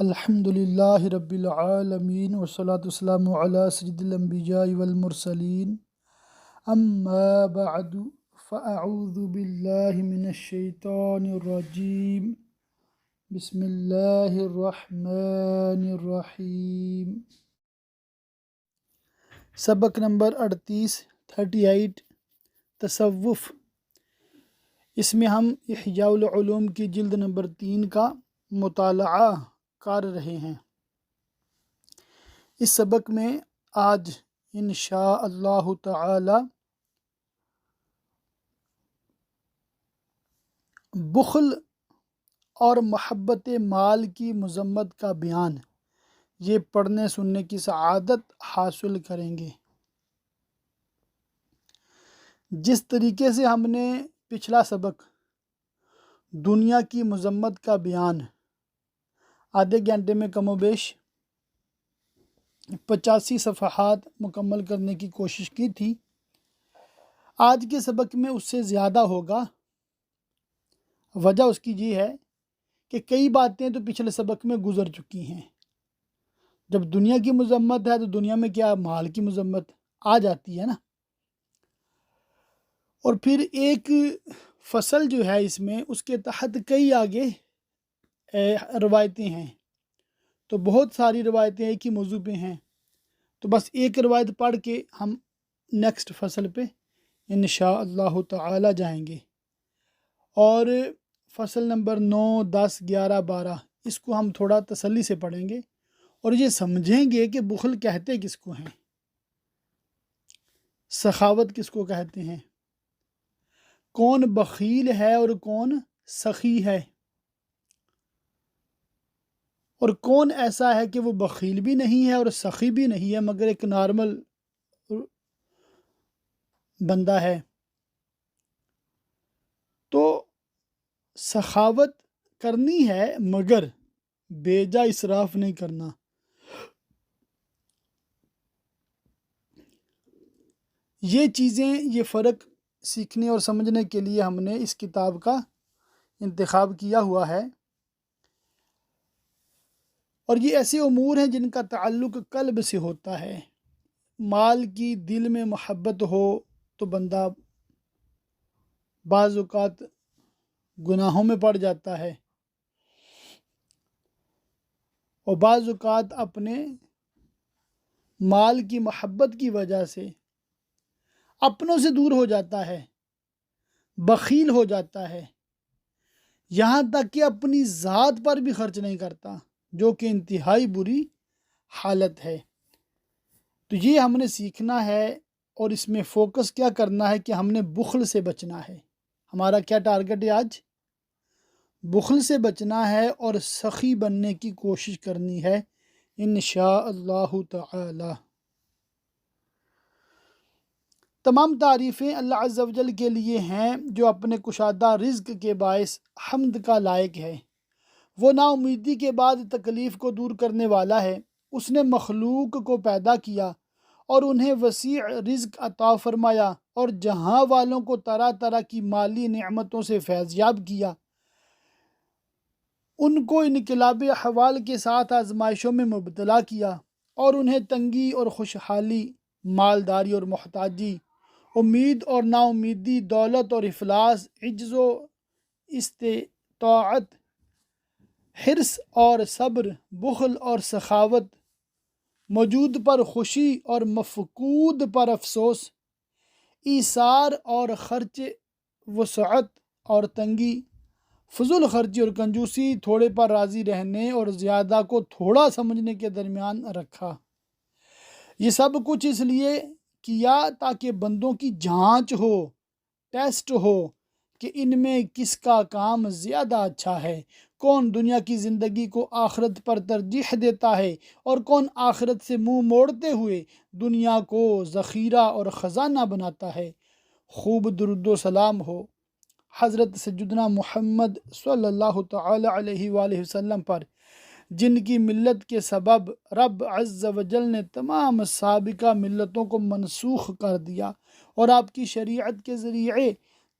الحمد للہ رب العالمین والصلاة والسلام علی سید الانبیاء والمرسلین اما بعد فاعوذ باللہ من الشیطان الرجیم بسم اللہ الرحمن الرحیم۔ سبق نمبر 38 تصوف۔ اس میں ہم احیاء العلوم کی جلد نمبر 3 کا مطالعہ کر رہے ہیں۔ اس سبق میں آج انشاء اللہ تعالی بخل اور محبت مال کی مذمت کا بیان، یہ پڑھنے سننے کی سعادت حاصل کریں گے۔ جس طریقے سے ہم نے پچھلا سبق دنیا کی مذمت کا بیان آدھے گھنٹے میں کم و بیش 85 صفحات مکمل کرنے کی کوشش کی تھی، آج کے سبق میں اس سے زیادہ ہوگا۔ وجہ اس کی یہ ہے کہ کئی باتیں تو پچھلے سبق میں گزر چکی ہیں۔ جب دنیا کی مذمت ہے تو دنیا میں کیا مال کی مذمت آ جاتی ہے نا۔ اور پھر ایک فصل جو ہے اس میں، اس کے تحت کئی آگے روایتیں ہیں، تو بہت ساری روایتیں ایک ہی موضوع پہ ہیں، تو بس ایک روایت پڑھ کے ہم نیکسٹ فصل پہ انشاء اللہ تعالی جائیں گے۔ اور فصل نمبر 9، 10، 11، 12 اس کو ہم تھوڑا تسلی سے پڑھیں گے اور یہ سمجھیں گے کہ بخل کہتے کس کو ہیں، سخاوت کس کو کہتے ہیں، کون بخیل ہے اور کون سخی ہے، اور کون ایسا ہے کہ وہ بخیل بھی نہیں ہے اور سخی بھی نہیں ہے مگر ایک نارمل بندہ ہے۔ تو سخاوت کرنی ہے مگر بیجا اسراف نہیں کرنا۔ یہ چیزیں، یہ فرق سیکھنے اور سمجھنے کے لیے ہم نے اس کتاب کا انتخاب کیا ہوا ہے۔ اور یہ ایسے امور ہیں جن کا تعلق قلب سے ہوتا ہے۔ مال کی دل میں محبت ہو تو بندہ بعض اوقات گناہوں میں پڑ جاتا ہے، اور بعض اوقات اپنے مال کی محبت کی وجہ سے اپنوں سے دور ہو جاتا ہے، بخیل ہو جاتا ہے، یہاں تک کہ اپنی ذات پر بھی خرچ نہیں کرتا، جو کہ انتہائی بری حالت ہے۔ تو یہ ہم نے سیکھنا ہے، اور اس میں فوکس کیا کرنا ہے کہ ہم نے بخل سے بچنا ہے۔ ہمارا کیا ٹارگٹ ہے آج؟ بخل سے بچنا ہے اور سخی بننے کی کوشش کرنی ہے انشاء اللہ تعالی۔ تمام تعریفیں اللہ عز و جل کے لیے ہیں جو اپنے کشادہ رزق کے باعث حمد کا لائق ہے۔ وہ نا امیدی کے بعد تکلیف کو دور کرنے والا ہے۔ اس نے مخلوق کو پیدا کیا اور انہیں وسیع رزق عطا فرمایا، اور جہاں والوں کو طرح طرح کی مالی نعمتوں سے فیضیاب کیا۔ ان کو انقلاب احوال کے ساتھ آزمائشوں میں مبتلا کیا، اور انہیں تنگی اور خوشحالی، مالداری اور محتاجی، امید اور نا امیدی، دولت اور افلاس، عجز و استطاعت، حرص اور صبر، بخل اور سخاوت، موجود پر خوشی اور مفقود پر افسوس، ایثار اور خرچ، وسعت اور تنگی، فضول خرچی اور کنجوسی، تھوڑے پر راضی رہنے اور زیادہ کو تھوڑا سمجھنے کے درمیان رکھا۔ یہ سب کچھ اس لیے کیا تاکہ بندوں کی جانچ ہو، ٹیسٹ ہو کہ ان میں کس کا کام زیادہ اچھا ہے، کون دنیا کی زندگی کو آخرت پر ترجیح دیتا ہے اور کون آخرت سے منہ موڑتے ہوئے دنیا کو ذخیرہ اور خزانہ بناتا ہے۔ خوب درود و سلام ہو حضرت سیدنا محمد صلی اللہ تعالی علیہ وآلہ وسلم پر، جن کی ملت کے سبب رب عز و جل نے تمام سابقہ ملتوں کو منسوخ کر دیا اور آپ کی شریعت کے ذریعے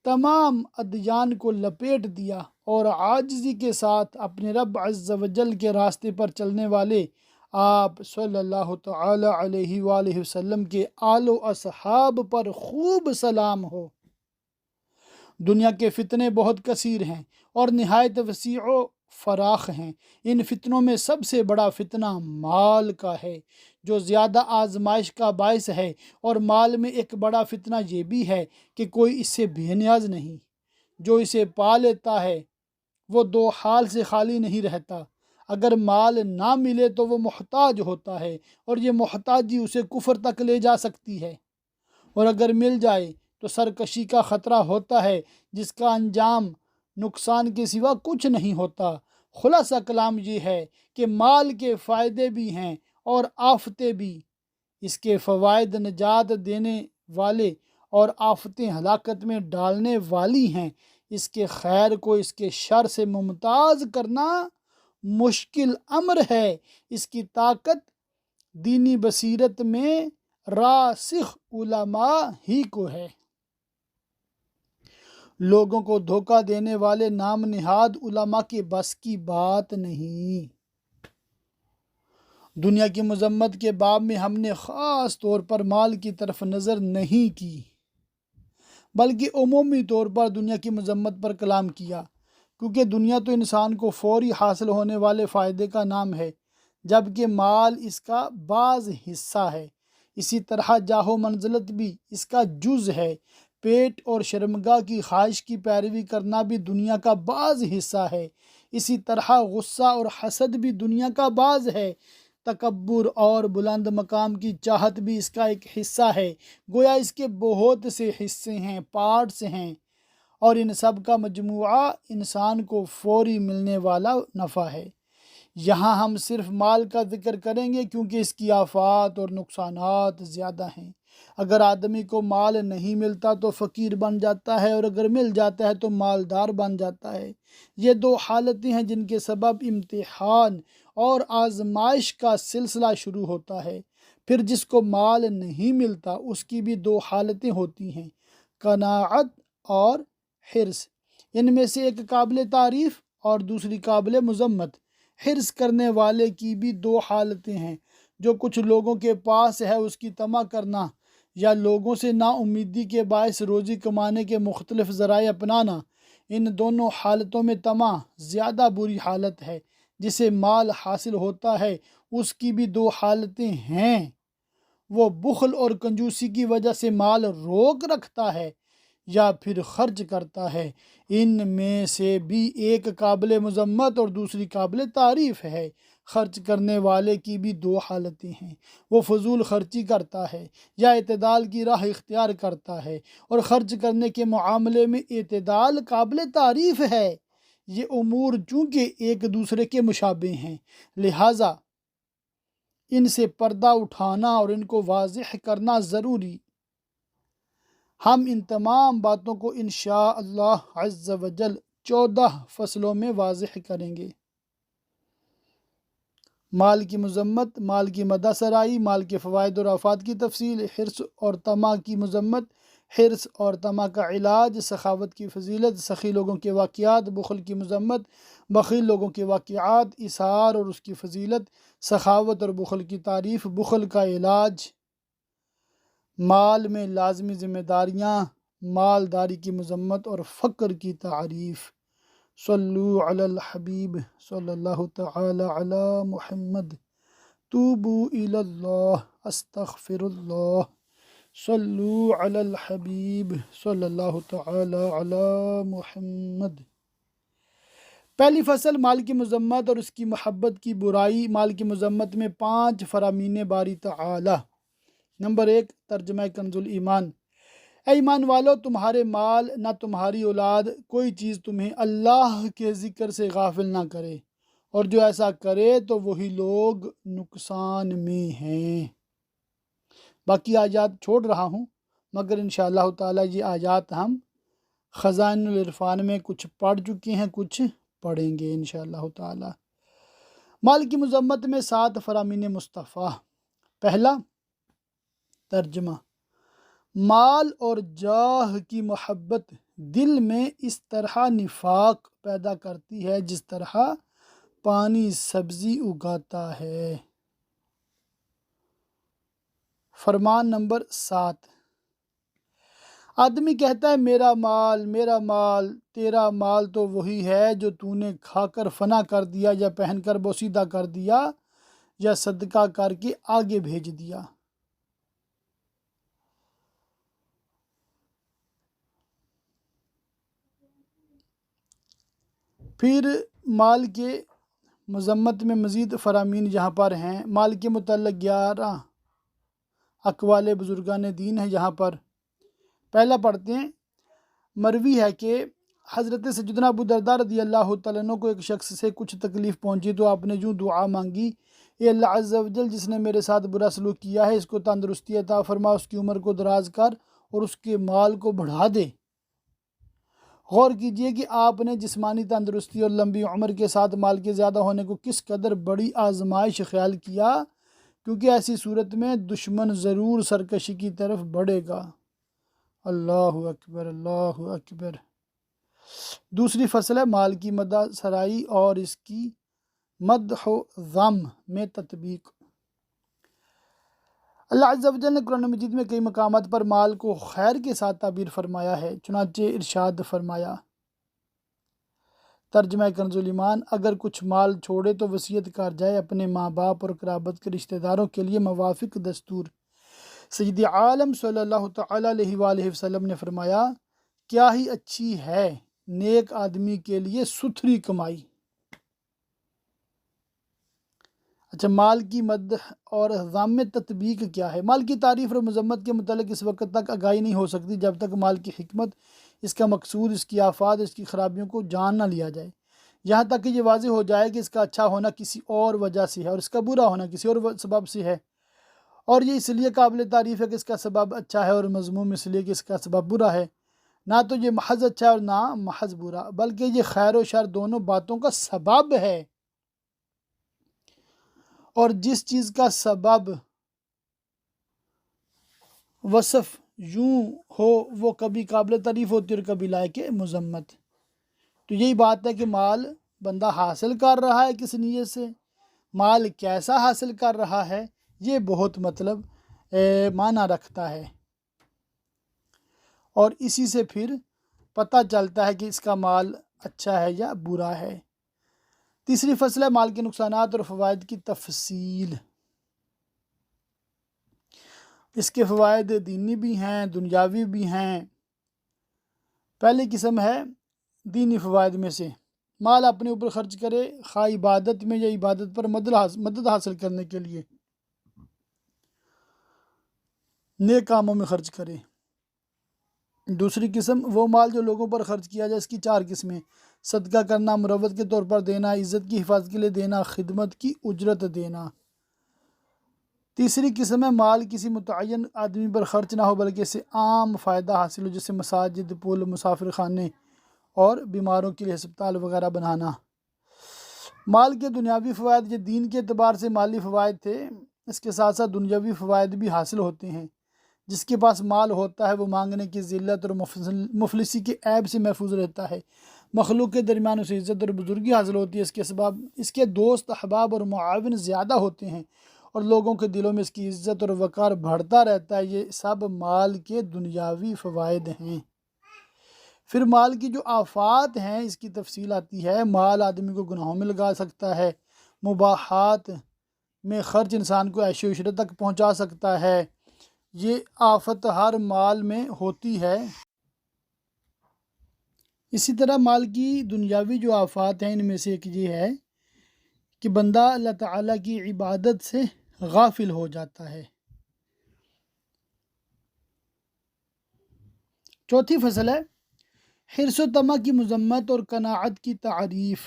تمام ادیان کو لپیٹ دیا اور عاجزی کے ساتھ اپنے رب عز و جل کے راستے پر چلنے والے آپ صلی اللہ تعالی علیہ وآلہ وسلم کے آل و اصحاب پر خوب سلام ہو۔ دنیا کے فتنے بہت کثیر ہیں اور نہایت وسیع و فراخ ہیں۔ ان فتنوں میں سب سے بڑا فتنہ مال کا ہے جو زیادہ آزمائش کا باعث ہے، اور مال میں ایک بڑا فتنہ یہ بھی ہے کہ کوئی اس سے بے نیاز نہیں۔ جو اسے پا لیتا ہے وہ دو حال سے خالی نہیں رہتا۔ اگر مال نہ ملے تو وہ محتاج ہوتا ہے، اور یہ محتاجی اسے کفر تک لے جا سکتی ہے، اور اگر مل جائے تو سرکشی کا خطرہ ہوتا ہے جس کا انجام نقصان کے سوا کچھ نہیں ہوتا۔ خلاصہ کلام یہ ہے کہ مال کے فائدے بھی ہیں اور آفتیں بھی۔ اس کے فوائد نجات دینے والے اور آفتیں ہلاکت میں ڈالنے والی ہیں۔ اس کے خیر کو اس کے شر سے ممتاز کرنا مشکل امر ہے۔ اس کی طاقت دینی بصیرت میں راسخ علماء ہی کو ہے۔ لوگوں کو دھوکہ دینے والے نام نہاد علماء کے بس کی بات نہیں۔ دنیا کی مذمت کے باب میں ہم نے خاص طور پر مال کی طرف نظر نہیں کی، بلکہ عمومی طور پر دنیا کی مذمت پر کلام کیا، کیونکہ دنیا تو انسان کو فوری حاصل ہونے والے فائدے کا نام ہے، جبکہ مال اس کا بعض حصہ ہے۔ اسی طرح جاہ و منزلت بھی اس کا جز ہے۔ پیٹ اور شرمگاہ کی خواہش کی پیروی کرنا بھی دنیا کا بعض حصہ ہے۔ اسی طرح غصہ اور حسد بھی دنیا کا بعض ہے۔ تکبر اور بلند مقام کی چاہت بھی اس کا ایک حصہ ہے۔ گویا اس کے بہت سے حصے ہیں، پارٹس ہیں، اور ان سب کا مجموعہ انسان کو فوری ملنے والا نفع ہے۔ یہاں ہم صرف مال کا ذکر کریں گے کیونکہ اس کی آفات اور نقصانات زیادہ ہیں۔ اگر آدمی کو مال نہیں ملتا تو فقیر بن جاتا ہے، اور اگر مل جاتا ہے تو مالدار بن جاتا ہے۔ یہ دو حالتیں ہیں جن کے سبب امتحان اور آزمائش کا سلسلہ شروع ہوتا ہے۔ پھر جس کو مال نہیں ملتا اس کی بھی دو حالتیں ہوتی ہیں، قناعت اور حرص۔ ان میں سے ایک قابل تعریف اور دوسری قابل مذمت۔ حرص کرنے والے کی بھی دو حالتیں ہیں، جو کچھ لوگوں کے پاس ہے اس کی طمع کرنا، یا لوگوں سے نا امیدی کے باعث روزی کمانے کے مختلف ذرائع اپنانا۔ ان دونوں حالتوں میں طمع زیادہ بری حالت ہے۔ جسے مال حاصل ہوتا ہے اس کی بھی دو حالتیں ہیں، وہ بخل اور کنجوسی کی وجہ سے مال روک رکھتا ہے یا پھر خرچ کرتا ہے۔ ان میں سے بھی ایک قابل مذمت اور دوسری قابل تعریف ہے۔ خرچ کرنے والے کی بھی دو حالتیں ہیں، وہ فضول خرچی کرتا ہے یا اعتدال کی راہ اختیار کرتا ہے، اور خرچ کرنے کے معاملے میں اعتدال قابل تعریف ہے۔ یہ امور چونکہ ایک دوسرے کے مشابہ ہیں، لہٰذا ان سے پردہ اٹھانا اور ان کو واضح کرنا ضروری۔ ہم ان تمام باتوں کو انشاءاللہ عز و جل 14 فصلوں میں واضح کریں گے۔ مال کی مذمت، مال کی مدح سرائی، مال کے فوائد اور آفات کی تفصیل، حرص اور طمع کی مذمت، حرص اور طمع کا علاج، سخاوت کی فضیلت، سخی لوگوں کے واقعات، بخل کی مذمت، بخیل لوگوں کے واقعات، اثار اور اس کی فضیلت، سخاوت اور بخل کی تعریف، بخل کا علاج، مال میں لازمی ذمہ داریاں، مالداری کی مذمت اور فقر کی تعریف۔ صلو علی الحبیب صلی اللہ تعالی علی محمد، توبو الی اللہ استغفر اللہ، صلو علی الحبیب صلی اللہ تعالی علی محمد۔ پہلی فصل مال کی مذمت اور اس کی محبت کی برائی۔ مال کی مذمت میں 5 فرامین باری تعالی۔ نمبر 1، ترجمہ کنز الایمان۔ اے ایمان والو، تمہارے مال نہ تمہاری اولاد کوئی چیز تمہیں اللہ کے ذکر سے غافل نہ کرے، اور جو ایسا کرے تو وہی لوگ نقصان میں ہیں۔ باقی آیات چھوڑ رہا ہوں، مگر انشاءاللہ تعالی یہ آیات ہم خزائن العرفان میں کچھ پڑھ چکے ہیں، کچھ پڑھیں گے انشاءاللہ تعالی۔ مال کی مذمت میں 7 فرامین مصطفیٰ۔ پہلا، ترجمہ: مال اور جاہ کی محبت دل میں اس طرح نفاق پیدا کرتی ہے جس طرح پانی سبزی اگاتا ہے۔ فرمان نمبر 7، آدمی کہتا ہے میرا مال میرا مال، تیرا مال تو وہی ہے جو تو نے کھا کر فنا کر دیا، یا پہن کر بوسیدہ کر دیا، یا صدقہ کر کے آگے بھیج دیا۔ پھر مال کے مذمت میں مزید فرامین یہاں پر ہیں۔ مال کے متعلق 11 اقوال بزرگان دین ہیں یہاں پر۔ پہلا پڑھتے ہیں۔ مروی ہے کہ حضرت سیدنا ابو درداء رضی اللہ تعالیٰ عنہ کو ایک شخص سے کچھ تکلیف پہنچی تو آپ نے یوں دعا مانگی، اے اللہ عز و جل، جس نے میرے ساتھ برا سلوک کیا ہے اس کو تندرستی عطا فرما، اس کی عمر کو دراز کر اور اس کے مال کو بڑھا دے۔ غور کیجئے کہ آپ نے جسمانی تندرستی اور لمبی عمر کے ساتھ مال کے زیادہ ہونے کو کس قدر بڑی آزمائش خیال کیا، کیونکہ ایسی صورت میں دشمن ضرور سرکشی کی طرف بڑھے گا۔ اللہ اکبر اللہ اکبر۔ دوسری فصل ہے مال کی مدح سرائی اور اس کی مدح و ذم میں تطبیق۔ اللہ عز و جل نے قرآن مجید میں کئی مقامات پر مال کو خیر کے ساتھ تعبیر فرمایا ہے، چنانچہ ارشاد فرمایا، ترجمہ کنز الایمان، اگر کچھ مال چھوڑے تو وصیت کر جائے اپنے ماں باپ اور قرابت کے رشتہ داروں کے لیے موافق دستور۔ سید عالم صلی اللہ تعالیٰ علیہ وآلہ وسلم نے فرمایا، کیا ہی اچھی ہے نیک آدمی کے لیے ستھری کمائی۔ اچھا، مال کی مدح اور ذم میں تطبیق کیا ہے؟ مال کی تعریف اور مذمت کے متعلق اس وقت تک آگاہی نہیں ہو سکتی جب تک مال کی حکمت، اس کا مقصود، اس کی آفات، اس کی خرابیوں کو جان نہ لیا جائے، یہاں تک کہ یہ واضح ہو جائے کہ اس کا اچھا ہونا کسی اور وجہ سے ہے اور اس کا برا ہونا کسی اور سبب سے ہے، اور یہ اس لیے قابل تعریف ہے کہ اس کا سبب اچھا ہے، اور مذموم اس لیے کہ اس کا سبب برا ہے۔ نہ تو یہ محض اچھا ہے اور نہ محض برا، بلکہ یہ خیر و شر دونوں باتوں کا سبب ہے، اور جس چیز کا سبب وصف یوں ہو وہ کبھی قابل تعریف ہوتی ہے اور کبھی لائق مذمت۔ تو یہی بات ہے کہ مال بندہ حاصل کر رہا ہے کس نیت سے، مال کیسا حاصل کر رہا ہے، یہ بہت معنی رکھتا ہے، اور اسی سے پھر پتہ چلتا ہے کہ اس کا مال اچھا ہے یا برا ہے۔ تیسری فصل ہے مال کے نقصانات اور فوائد کی تفصیل۔ اس کے فوائد دینی بھی ہیں، دنیاوی بھی ہیں۔ پہلی قسم ہے دینی فوائد میں سے، مال اپنے اوپر خرچ کرے، خواہ عبادت میں یا عبادت پر مدد حاصل کرنے کے لیے نیک کاموں میں خرچ کرے۔ دوسری قسم وہ مال جو لوگوں پر خرچ کیا جائے، اس کی 4 قسمیں: صدقہ کرنا، مروت کے طور پر دینا، عزت کی حفاظت کے لیے دینا، خدمت کی اجرت دینا۔ تیسری قسم ہے مال کسی متعین آدمی پر خرچ نہ ہو بلکہ اس سے عام فائدہ حاصل ہو، جیسے مساجد، پل، مسافر خانے اور بیماروں کے لیے ہسپتال وغیرہ بنانا۔ مال کے دنیاوی فوائد، یہ دین کے اعتبار سے مالی فوائد تھے، اس کے ساتھ ساتھ دنیاوی فوائد بھی حاصل ہوتے ہیں۔ جس کے پاس مال ہوتا ہے وہ مانگنے کی ذلت اور مفلسی کے عیب سے محفوظ رہتا ہے، مخلوق کے درمیان اسے عزت اور بزرگی حاصل ہوتی ہے، اس کے دوست، احباب اور معاون زیادہ ہوتے ہیں، اور لوگوں کے دلوں میں اس کی عزت اور وقار بڑھتا رہتا ہے۔ یہ سب مال کے دنیاوی فوائد ہیں۔ پھر مال کی جو آفات ہیں اس کی تفصیل آتی ہے۔ مال آدمی کو گناہوں میں لگا سکتا ہے، مباحات میں خرچ انسان کو عیش و عشرت تک پہنچا سکتا ہے، یہ آفت ہر مال میں ہوتی ہے۔ اسی طرح مال کی دنیاوی جو آفات ہیں ان میں سے ایک یہ ہے کہ بندہ اللہ تعالیٰ کی عبادت سے غافل ہو جاتا ہے۔ چوتھی فصل ہے حرص و طمع کی مذمت اور قناعت کی تعریف۔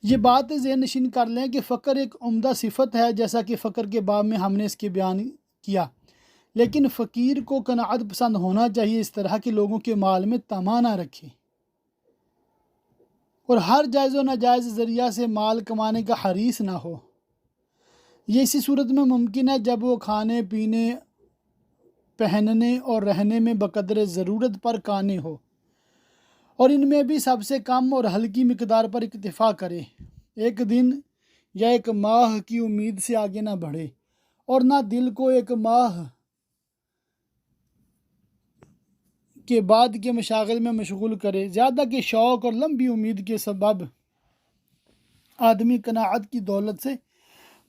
یہ بات ذہن نشین کر لیں کہ فقر ایک عمدہ صفت ہے، جیسا کہ فقر کے باب میں ہم نے اس کے بیان کیا، لیکن فقیر کو قناعت پسند ہونا چاہیے، اس طرح کے لوگوں کے مال میں طمع نہ رکھے اور ہر جائز و ناجائز ذریعہ سے مال کمانے کا حریص نہ ہو۔ یہ اسی صورت میں ممکن ہے جب وہ کھانے پینے پہننے اور رہنے میں بقدر ضرورت پر قانع ہو، اور ان میں بھی سب سے کم اور ہلکی مقدار پر اکتفا کرے، ایک دن یا ایک ماہ کی امید سے آگے نہ بڑھے، اور نہ دل کو ایک ماہ کے بعد کے مشاغل میں مشغول کرے۔ زیادہ کے شوق اور لمبی امید کے سبب آدمی قناعت کی دولت سے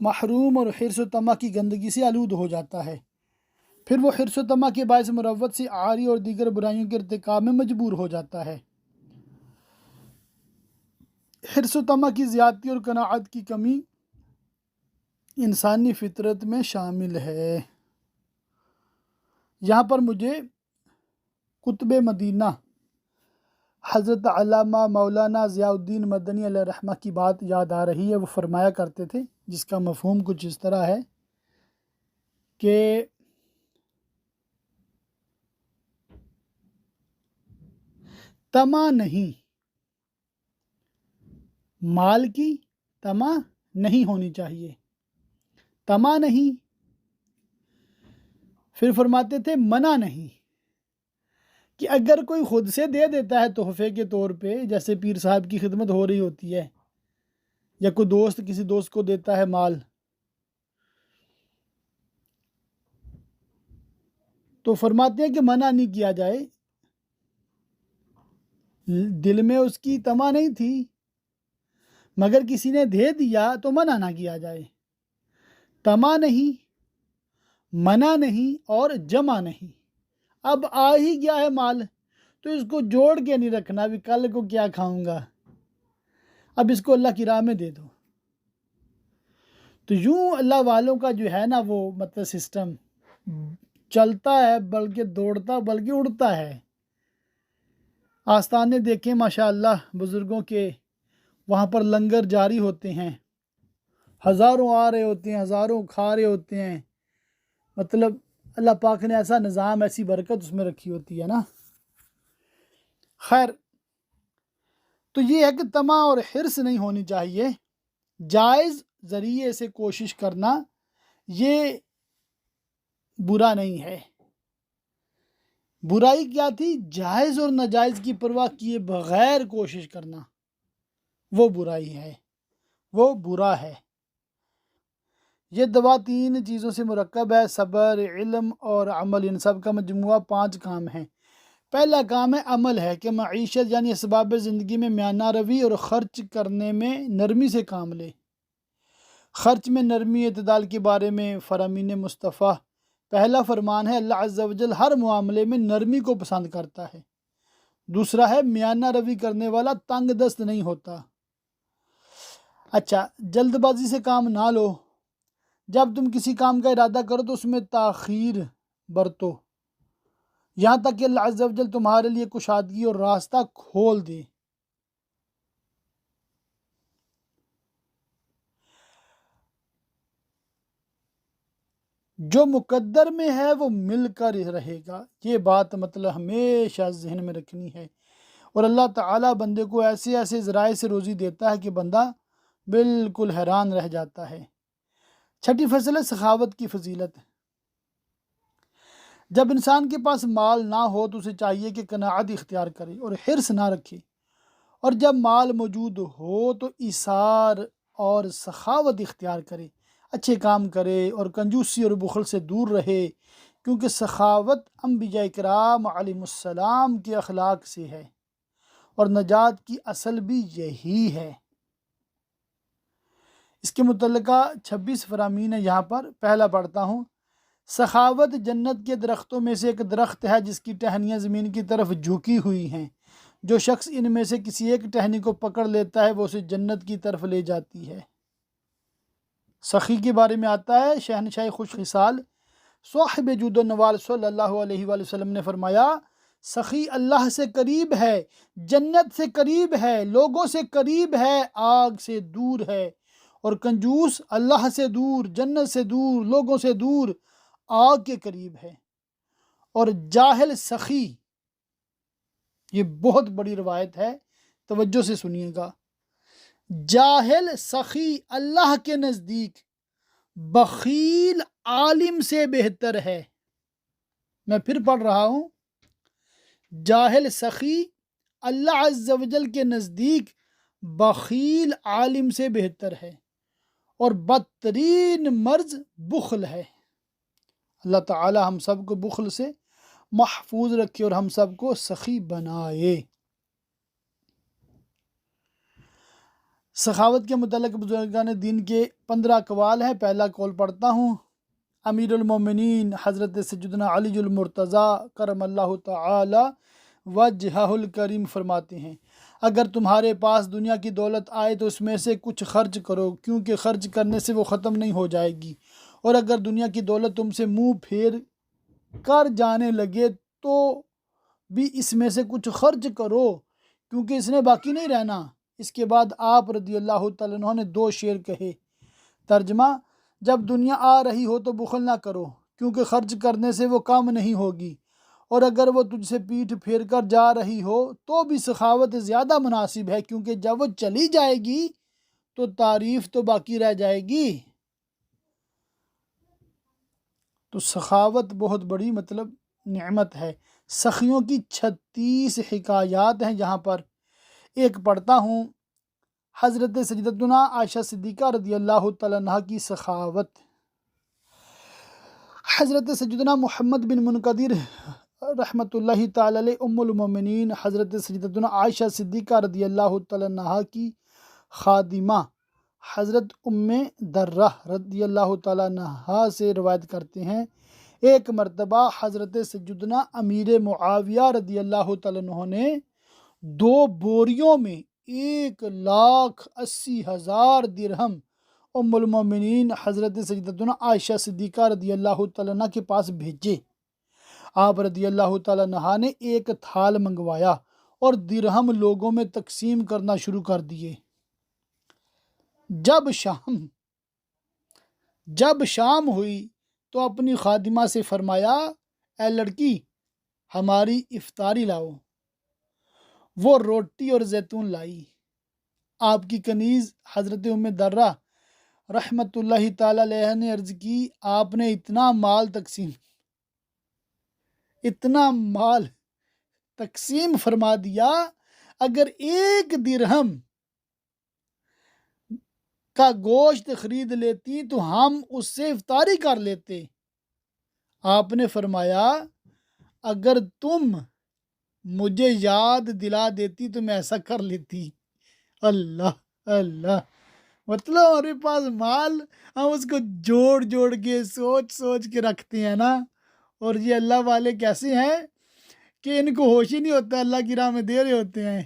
محروم اور حرص و طمع کی گندگی سے آلود ہو جاتا ہے، پھر وہ حرص و طمع کے باعث مروت سے عاری اور دیگر برائیوں کے ارتکاب میں مجبور ہو جاتا ہے۔ حرص و طمع کی زیادتی اور قناعت کی کمی انسانی فطرت میں شامل ہے۔ یہاں پر مجھے قطب مدینہ حضرت علامہ مولانا ضیاء الدین مدنی علیہ رحمہ کی بات یاد آ رہی ہے۔ وہ فرمایا کرتے تھے، جس کا مفہوم کچھ اس طرح ہے کہ طمع نہیں، مال کی طمع نہیں ہونی چاہیے، طمع نہیں۔ پھر فرماتے تھے منع نہیں، کہ اگر کوئی خود سے دے دیتا ہے تحفے کے طور پہ، جیسے پیر صاحب کی خدمت ہو رہی ہوتی ہے، یا کوئی دوست کسی دوست کو دیتا ہے مال، تو فرماتے ہیں کہ منع نہیں کیا جائے، دل میں اس کی طمع نہیں تھی، مگر کسی نے دے دیا تو منع نہ کیا جائے۔ طمع نہیں، منع نہیں اور جمع نہیں۔ اب آ ہی گیا ہے مال تو اس کو جوڑ کے نہیں رکھنا، بھی کل کو کیا کھاؤں گا، اب اس کو اللہ کی راہ میں دے دو۔ تو یوں اللہ والوں کا جو ہے نا وہ مطلب سسٹم چلتا ہے، بلکہ دوڑتا بلکہ اڑتا ہے۔ آستانے دیکھیں ماشاءاللہ بزرگوں کے، وہاں پر لنگر جاری ہوتے ہیں، ہزاروں آ رہے ہوتے ہیں، ہزاروں کھا رہے ہوتے ہیں، مطلب اللہ پاک نے ایسا نظام، ایسی برکت اس میں رکھی ہوتی ہے نا۔ خیر، تو یہ ہے کہ طمع اور حرص نہیں ہونی چاہیے، جائز ذریعے سے کوشش کرنا یہ برا نہیں ہے۔ برائی کیا تھی؟ جائز اور ناجائز کی پرواہ کیے بغیر کوشش کرنا، وہ برائی ہے، وہ برا ہے۔ یہ دوا 3 چیزوں سے مرکب ہے، صبر، علم اور عمل، ان سب کا مجموعہ 5 کام ہیں۔ پہلا کام ہے عمل ہے کہ معیشت یعنی اسباب زندگی میں میانہ روی اور خرچ کرنے میں نرمی سے کام لے۔ خرچ میں نرمی اعتدال کے بارے میں فرامین مصطفیٰ پہلا فرمان ہے، اللہ عز و جل ہر معاملے میں نرمی کو پسند کرتا ہے۔ دوسرا ہے میانہ روی کرنے والا تنگ دست نہیں ہوتا۔ اچھا، جلد بازی سے کام نہ لو، جب تم کسی کام کا ارادہ کرو تو اس میں تاخیر برتو، یہاں تک کہ اللہ عز و جل تمہارے لیے کشادگی اور راستہ کھول دے۔ جو مقدر میں ہے وہ مل کر رہے گا، یہ بات مطلب ہمیشہ ذہن میں رکھنی ہے۔ اور اللہ تعالیٰ بندے کو ایسے ایسے ذرائع سے روزی دیتا ہے کہ بندہ بالکل حیران رہ جاتا ہے۔ چھٹی فصل ہے سخاوت کی فضیلت۔ جب انسان کے پاس مال نہ ہو تو اسے چاہیے کہ قناعت اختیار کرے اور حرص نہ رکھے، اور جب مال موجود ہو تو ایثار اور سخاوت اختیار کرے، اچھے کام کرے اور کنجوسی اور بخل سے دور رہے، کیونکہ سخاوت انبیاء کرام علیہ السلام کے اخلاق سے ہے، اور نجات کی اصل بھی یہی ہے۔ اس کے متعلقہ 26 فرامین ہے، یہاں پر پہلا پڑھتا ہوں۔ سخاوت جنت کے درختوں میں سے ایک درخت ہے جس کی ٹہنیاں زمین کی طرف جھکی ہوئی ہیں، جو شخص ان میں سے کسی ایک ٹہنی کو پکڑ لیتا ہے وہ اسے جنت کی طرف لے جاتی ہے۔ سخی کے بارے میں آتا ہے، شہنشاہ خوش خصال صاحب جود و نوال صلی اللہ علیہ وآلہ وسلم نے فرمایا، سخی اللہ سے قریب ہے، جنت سے قریب ہے، لوگوں سے قریب ہے، آگ سے دور ہے، اور کنجوس اللہ سے دور، جنت سے دور، لوگوں سے دور، آگ کے قریب ہے۔ اور جاہل سخی، یہ بہت بڑی روایت ہے، توجہ سے سنیے گا، جاہل سخی اللہ کے نزدیک بخیل عالم سے بہتر ہے۔ میں پھر پڑھ رہا ہوں، جاہل سخی اللہ عز و جل کے نزدیک بخیل عالم سے بہتر ہے، اور بدترین مرض بخل ہے۔ اللہ تعالی ہم سب کو بخل سے محفوظ رکھے اور ہم سب کو سخی بنائے۔ سخاوت کے متعلق بزرگان دین کے 15 اقوال ہیں۔ پہلا قول پڑھتا ہوں۔ امیر المومنین حضرت سیدنا علی المرتضیٰ کرم اللہ تعالی وجہہ الکریم فرماتے ہیں، اگر تمہارے پاس دنیا کی دولت آئے تو اس میں سے کچھ خرچ کرو، کیونکہ خرچ کرنے سے وہ ختم نہیں ہو جائے گی، اور اگر دنیا کی دولت تم سے منہ پھیر کر جانے لگے تو بھی اس میں سے کچھ خرچ کرو، کیونکہ اس نے باقی نہیں رہنا۔ اس کے بعد آپ رضی اللہ تعالیٰ عنہ نے 2 شعر کہے۔ ترجمہ: جب دنیا آ رہی ہو تو بخل نہ کرو، کیونکہ خرچ کرنے سے وہ کام نہیں ہوگی، اور اگر وہ تجھ سے پیٹھ پھیر کر جا رہی ہو تو بھی سخاوت زیادہ مناسب ہے، کیونکہ جب وہ چلی جائے گی تو تعریف تو باقی رہ جائے گی۔ تو سخاوت بہت بڑی نعمت ہے۔ سخیوں کی 36 حکایات ہیں یہاں پر۔ ایک پڑھتا ہوں، حضرت سیدتنا عائشہ صدیقہ رضی اللہ تعالیٰ عنہ کی سخاوت۔ حضرت سیدنا محمد بن منقدر رحمۃ اللہ تعالی علیہ ام المومنین حضرت سیدتنا عائشہ صدیقہ رضی اللہ تعالیٰ عنہ کی خادمہ حضرت ام درہ رضی اللہ تعالیٰ عنہ سے روایت کرتے ہیں، ایک مرتبہ حضرت سیدنا امیر معاویہ رضی اللہ تعالیٰ عنہ نے 2 بوریوں میں 1,80,000 درہم ام المومنین حضرت سیدتنا عائشہ صدیقہ رضی اللہ تعالیٰ عنہ کے پاس بھیجے۔ آپ رضی اللہ تعالیٰ عنہ نے ایک تھال منگوایا اور درہم لوگوں میں تقسیم کرنا شروع کر دیے۔ جب شام ہوئی تو اپنی خادمہ سے فرمایا، اے لڑکی، ہماری افطاری لاؤ۔ وہ روٹی اور زیتون لائی۔ آپ کی کنیز حضرت ام درہ رحمۃ اللہ تعالی علیہ نے عرض کی، آپ نے اتنا مال تقسیم فرما دیا، اگر 1 درہم کا گوشت خرید لیتی تو ہم اس سے افطاری کر لیتے۔ آپ نے فرمایا، اگر تم مجھے یاد دلا دیتی تو میں ایسا کر لیتی۔ اللہ اللہ، ہمارے پاس مال، ہم اس کو جوڑ کے سوچ کے رکھتے ہیں نا، اور یہ اللہ والے کیسے ہیں کہ ان کو ہوش ہی نہیں ہوتا، اللہ کی راہ میں دے رہے ہوتے ہیں۔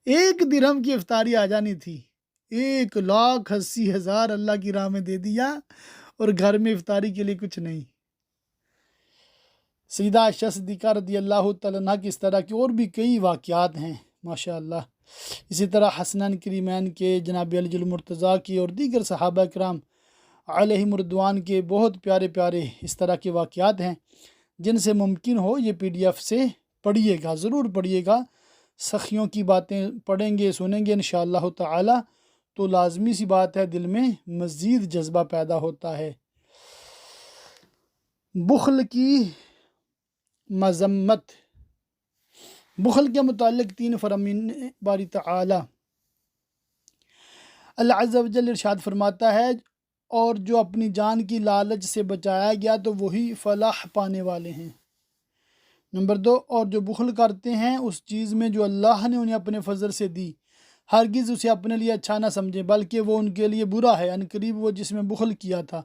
1 درہم کی افطاری آ جانی تھی، 1,80,000 اللہ کی راہ میں دے دیا، اور گھر میں افطاری کے لیے کچھ نہیں۔ سیدہ عائشہ صدیقہ رضی اللہ تعالیٰ عنہ کی اس طرح کی اور بھی کئی واقعات ہیں ماشاءاللہ۔ اسی طرح حسنین کریمین کے، جناب علی المرتضیٰ کی، اور دیگر صحابہ کرام علیہم رضوان کے بہت پیارے اس طرح کے واقعات ہیں، جن سے ممکن ہو یہ PDF سے پڑھیے گا، ضرور پڑھیے گا۔ سخیوں کی باتیں پڑھیں گے، سنیں گے انشاءاللہ تعالی تو لازمی سی بات ہے دل میں مزید جذبہ پیدا ہوتا ہے۔ بخل کی مذمت۔ بخل کے متعلق 3 فرامین باری تعالی۔ اللہ عز و جل ارشاد فرماتا ہے، اور جو اپنی جان کی لالچ سے بچایا گیا تو وہی فلاح پانے والے ہیں۔ نمبر 2، اور جو بخل کرتے ہیں اس چیز میں جو اللہ نے انہیں اپنے فضل سے دی، ہرگز اسے اپنے لیے اچھا نہ سمجھیں، بلکہ وہ ان کے لیے برا ہے۔ عنقریب وہ جس میں بخل کیا تھا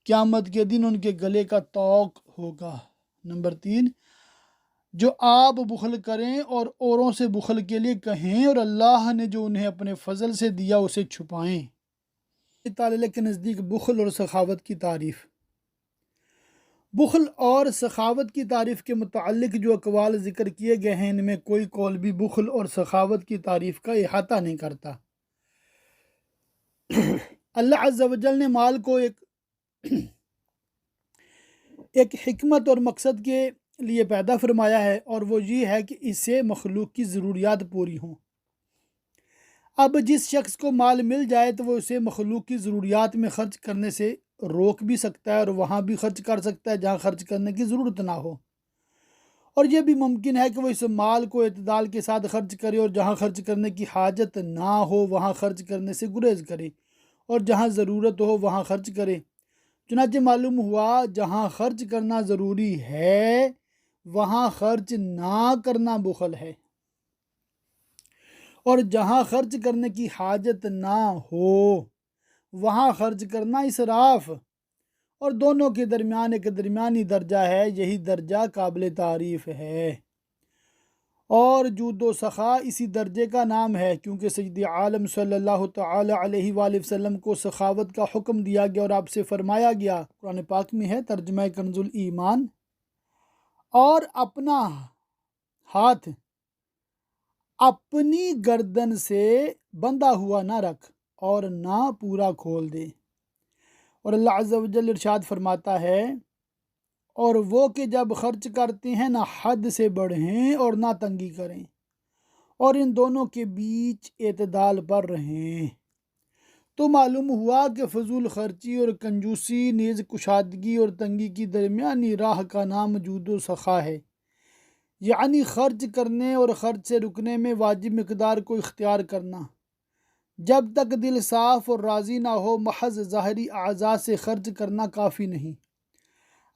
قیامت کے دن ان کے گلے کا طوق ہوگا۔ نمبر 3، جو آپ بخل کریں اور اوروں سے بخل کے لیے کہیں، اور اللہ نے جو انہیں اپنے فضل سے دیا اسے چھپائیں۔ تعالیٰ کے نزدیک بخل اور سخاوت کی تعریف۔ بخل اور سخاوت کی تعریف کے متعلق جو اقوال ذکر کیے گئے ہیں، ان میں کوئی قول بھی بخل اور سخاوت کی تعریف کا احاطہ نہیں کرتا۔ اللہ عز و جل نے مال کو ایک حکمت اور مقصد کے لیے پیدا فرمایا ہے، اور وہ یہ ہے کہ اس سے مخلوق کی ضروریات پوری ہوں۔ اب جس شخص کو مال مل جائے تو وہ اسے مخلوق کی ضروریات میں خرچ کرنے سے روک بھی سکتا ہے اور وہاں بھی خرچ کر سکتا ہے جہاں خرچ کرنے کی ضرورت نہ ہو، اور یہ بھی ممکن ہے کہ وہ اس مال کو اعتدال کے ساتھ خرچ کرے اور جہاں خرچ کرنے کی حاجت نہ ہو وہاں خرچ کرنے سے گریز کرے، اور جہاں ضرورت ہو وہاں خرچ کرے۔ چنانچہ معلوم ہوا جہاں خرچ کرنا ضروری ہے وہاں خرچ نہ کرنا بخل ہے، اور جہاں خرچ کرنے کی حاجت نہ ہو وہاں خرچ کرنا اسراف، اور دونوں کے درمیان ایک درمیانی درجہ ہے، یہی درجہ قابل تعریف ہے، اور جود و سخا اسی درجے کا نام ہے، کیونکہ سید عالم صلی اللہ تعالی علیہ وآلہ وسلم کو سخاوت کا حکم دیا گیا اور آپ سے فرمایا گیا، قرآن پاک میں ہے، ترجمہ کنز الایمان، اور اپنا ہاتھ اپنی گردن سے بندھا ہوا نہ رکھ اور نہ پورا کھول دے، اور اللہ عز و جل ارشاد فرماتا ہے، اور وہ کہ جب خرچ کرتے ہیں نہ حد سے بڑھیں اور نہ تنگی کریں، اور ان دونوں کے بیچ اعتدال پر رہیں۔ تو معلوم ہوا کہ فضول خرچی اور کنجوسی نیز کشادگی اور تنگی کی درمیانی راہ کا نام جود و سخا ہے، یعنی خرچ کرنے اور خرچ سے رکنے میں واجب مقدار کو اختیار کرنا۔ جب تک دل صاف اور راضی نہ ہو محض ظاہری اعضاء سے خرچ کرنا کافی نہیں۔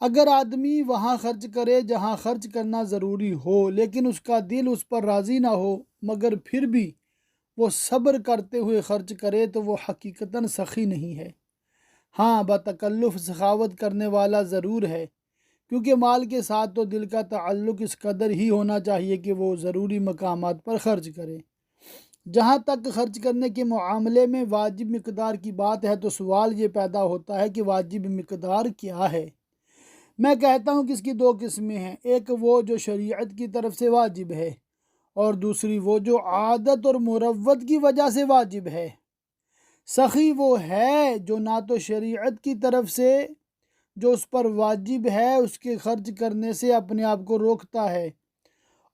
اگر آدمی وہاں خرچ کرے جہاں خرچ کرنا ضروری ہو لیکن اس کا دل اس پر راضی نہ ہو مگر پھر بھی وہ صبر کرتے ہوئے خرچ کرے تو وہ حقیقتاً سخی نہیں ہے، ہاں بتکلف سخاوت کرنے والا ضرور ہے، کیونکہ مال کے ساتھ تو دل کا تعلق اس قدر ہی ہونا چاہیے کہ وہ ضروری مقامات پر خرچ کرے۔ جہاں تک خرچ کرنے کے معاملے میں واجب مقدار کی بات ہے تو سوال یہ پیدا ہوتا ہے کہ واجب مقدار کیا ہے؟ میں کہتا ہوں کہ اس کی دو قسمیں ہیں، ایک وہ جو شریعت کی طرف سے واجب ہے، اور دوسری وہ جو عادت اور مروت کی وجہ سے واجب ہے۔ سخی وہ ہے جو نہ تو شریعت کی طرف سے جو اس پر واجب ہے اس کے خرچ کرنے سے اپنے آپ کو روکتا ہے،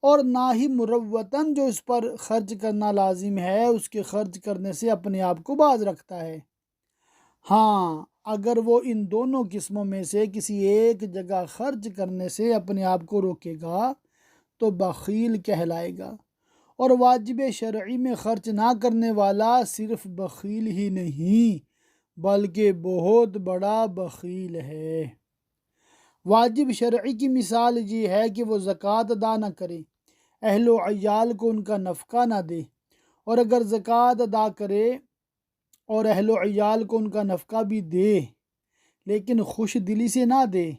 اور نہ ہی مروتاً جو اس پر خرچ کرنا لازم ہے اس کے خرچ کرنے سے اپنے آپ کو باز رکھتا ہے۔ ہاں اگر وہ ان دونوں قسموں میں سے کسی ایک جگہ خرچ کرنے سے اپنے آپ کو روکے گا تو بخیل کہلائے گا، اور واجب شرعی میں خرچ نہ کرنے والا صرف بخیل ہی نہیں بلکہ بہت بڑا بخیل ہے۔ واجب شرعی کی مثال یہ ہے کہ وہ زکوٰۃ ادا نہ کرے، اہل و عیال کو ان کا نفقہ نہ دے، اور اگر زکوٰۃ ادا کرے اور اہل و عیال کو ان کا نفقہ بھی دے لیکن خوش دلی سے نہ دے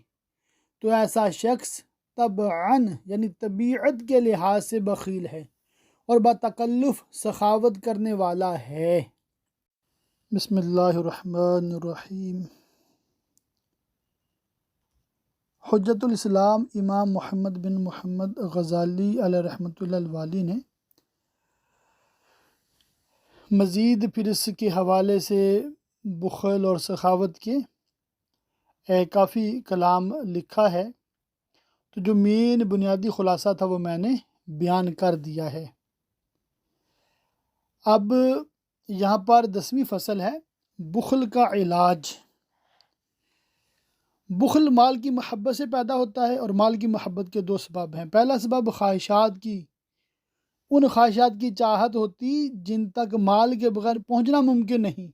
تو ایسا شخص طبعاً یعنی طبیعت کے لحاظ سے بخیل ہے اور بتکلف سخاوت کرنے والا ہے۔ بسم اللہ الرحمن الرحیم۔ حجت الاسلام امام محمد بن محمد غزالی علیہ رحمۃ اللہ الوالی نے مزید پھر اس کے حوالے سے بخل اور سخاوت کے کافی کلام لکھا ہے، تو جو مین بنیادی خلاصہ تھا وہ میں نے بیان کر دیا ہے۔ اب یہاں پر 10ویں فصل ہے بخل کا علاج۔ بخل مال کی محبت سے پیدا ہوتا ہے، اور مال کی محبت کے دو سبب ہیں۔ پہلا سبب ان خواہشات کی چاہت ہوتی جن تک مال کے بغیر پہنچنا ممکن نہیں،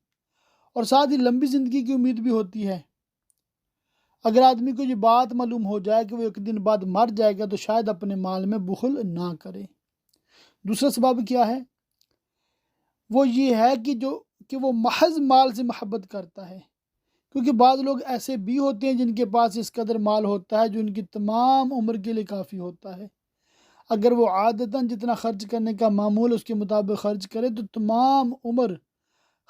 اور ساتھ ہی لمبی زندگی کی امید بھی ہوتی ہے۔ اگر آدمی کو یہ بات معلوم ہو جائے کہ وہ ایک دن بعد مر جائے گا تو شاید اپنے مال میں بخل نہ کرے۔ دوسرا سبب کیا ہے؟ وہ یہ ہے کہ وہ محض مال سے محبت کرتا ہے، کیونکہ بعض لوگ ایسے بھی ہوتے ہیں جن کے پاس اس قدر مال ہوتا ہے جو ان کی تمام عمر کے لیے کافی ہوتا ہے۔ اگر وہ عادتاً جتنا خرچ کرنے کا معمول اس کے مطابق خرچ کرے تو تمام عمر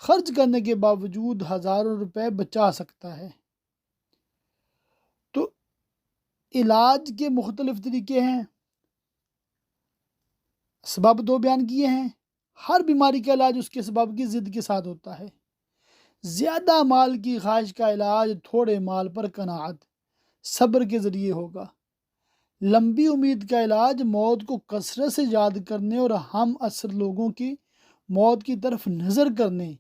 خرچ کرنے کے باوجود ہزاروں روپے بچا سکتا ہے۔ تو علاج کے مختلف طریقے ہیں، سبب دو بیان کیے ہیں۔ ہر بیماری کا علاج اس کے سبب کی ضد کے ساتھ ہوتا ہے۔ زیادہ مال کی خواہش کا علاج تھوڑے مال پر قناعت، صبر کے ذریعے ہوگا۔ لمبی امید کا علاج موت کو کثرت سے یاد کرنے اور ہم عصر لوگوں کی موت کی طرف نظر کرنے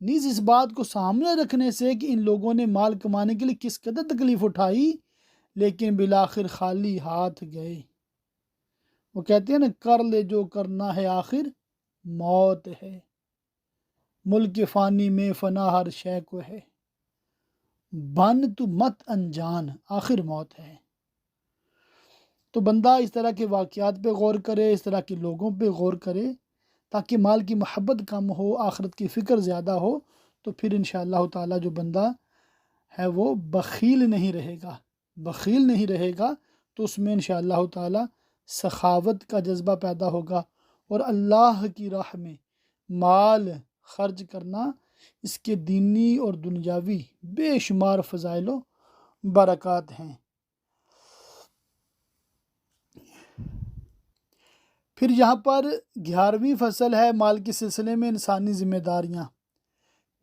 نیز اس بات کو سامنے رکھنے سے کہ ان لوگوں نے مال کمانے کے لیے کس قدر تکلیف اٹھائی لیکن بالآخر خالی ہاتھ گئے۔ وہ کہتے ہیں نا، کر لے جو کرنا ہے آخر موت ہے، ملک فانی میں فنا ہر شے کو ہے، بن تو مت انجان آخر موت ہے۔ تو بندہ اس طرح کے واقعات پہ غور کرے، اس طرح کے لوگوں پہ غور کرے، تاکہ مال کی محبت کم ہو، آخرت کی فکر زیادہ ہو، تو پھر انشاءاللہ تعالی جو بندہ ہے وہ بخیل نہیں رہے گا، بخیل نہیں رہے گا، تو اس میں انشاءاللہ تعالی سخاوت کا جذبہ پیدا ہوگا، اور اللہ کی راہ میں مال خرچ کرنا اس کے دینی اور دنیاوی بے شمار فضائل و برکات ہیں۔ پھر یہاں پر 11ویں فصل ہے مال کے سلسلے میں انسانی ذمہ داریاں۔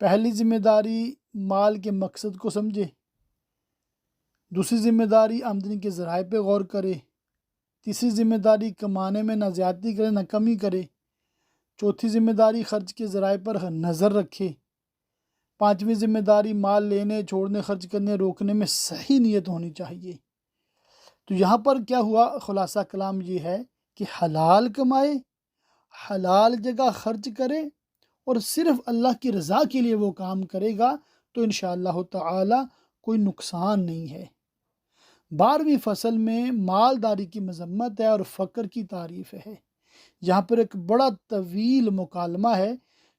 پہلی ذمہ داری مال کے مقصد کو سمجھے، دوسری ذمہ داری آمدنی کے ذرائع پہ غور کرے، تیسری ذمہ داری کمانے میں نہ زیادتی کرے نہ کمی کرے، چوتھی ذمہ داری خرچ کے ذرائع پر نظر رکھے، پانچویں ذمہ داری مال لینے چھوڑنے خرچ کرنے روکنے میں صحیح نیت ہونی چاہیے۔ تو یہاں پر کیا ہوا، خلاصہ کلام یہ ہے کہ حلال کمائے، حلال جگہ خرچ کرے، اور صرف اللہ کی رضا کے لیے وہ کام کرے گا تو انشاءاللہ تعالی کوئی نقصان نہیں ہے۔ 12ویں فصل میں مالداری کی مذمت ہے اور فقر کی تعریف ہے۔ یہاں پر ایک بڑا طویل مکالمہ ہے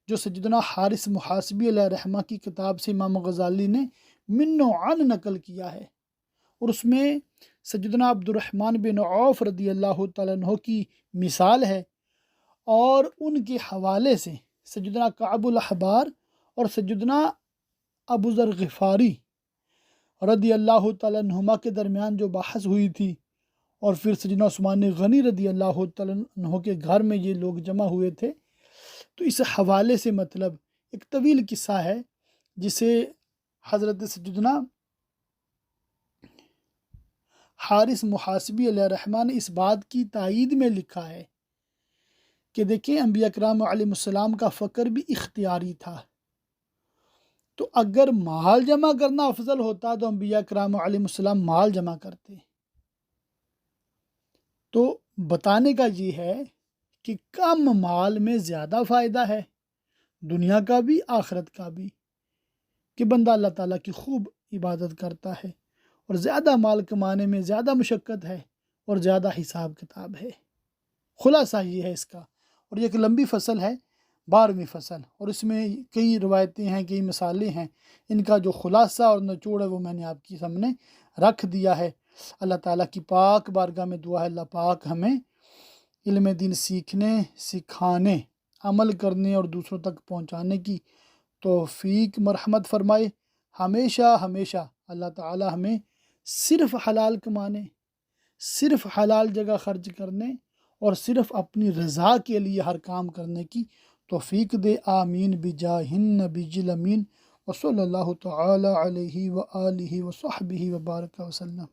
جو سیدنا حارث محاسبی علیہ رحمہ کی کتاب سے امام غزالی نے من و عن نقل کیا ہے، اور اس میں سیدنا عبد الرحمن بن عوف رضی اللہ تعالیٰ عنہ کی مثال ہے، اور ان کے حوالے سے سیدنا کعب الاحبار اور سیدنا ابو ذر غفاری رضی اللہ تعالیٰ عنہما کے درمیان جو بحث ہوئی تھی، اور پھر سیدنا عثمان غنی رضی اللہ تعالیٰ عنہ کے گھر میں یہ لوگ جمع ہوئے تھے، تو اس حوالے سے مطلب ایک طویل قصہ ہے جسے حضرت سیدنا حارث محاسبی علیہ رحمہ نے اس بات کی تائید میں لکھا ہے کہ دیکھیں، انبیاء کرام علیہ السلام کا فقر بھی اختیاری تھا، تو اگر مال جمع کرنا افضل ہوتا تو انبیاء کرام علیہ السلام مال جمع کرتے۔ تو بتانے کا یہ ہے کہ کم مال میں زیادہ فائدہ ہے، دنیا کا بھی آخرت کا بھی، کہ بندہ اللہ تعالیٰ کی خوب عبادت کرتا ہے، اور زیادہ مال کمانے میں زیادہ مشقت ہے اور زیادہ حساب کتاب ہے۔ خلاصہ یہ ہے اس کا، اور یہ ایک لمبی فصل ہے 12ویں فصل، اور اس میں کئی روایتیں ہیں، کئی مثالیں ہیں، ان کا جو خلاصہ اور نچوڑ ہے وہ میں نے آپ کی سامنے رکھ دیا ہے۔ اللہ تعالیٰ کی پاک بارگاہ میں دعا ہے اللہ پاک ہمیں علم دین سیکھنے، سکھانے، عمل کرنے اور دوسروں تک پہنچانے کی توفیق مرحمت فرمائے۔ ہمیشہ ہمیشہ اللہ تعالیٰ ہمیں صرف حلال کمانے، صرف حلال جگہ خرچ کرنے اور صرف اپنی رضا کے لیے ہر کام کرنے کی توفیق دے، آمین بجاہ النبی الامین، وصلی اللہ تعالی علیہ وآلہ وصحبہ وبارک وسلم۔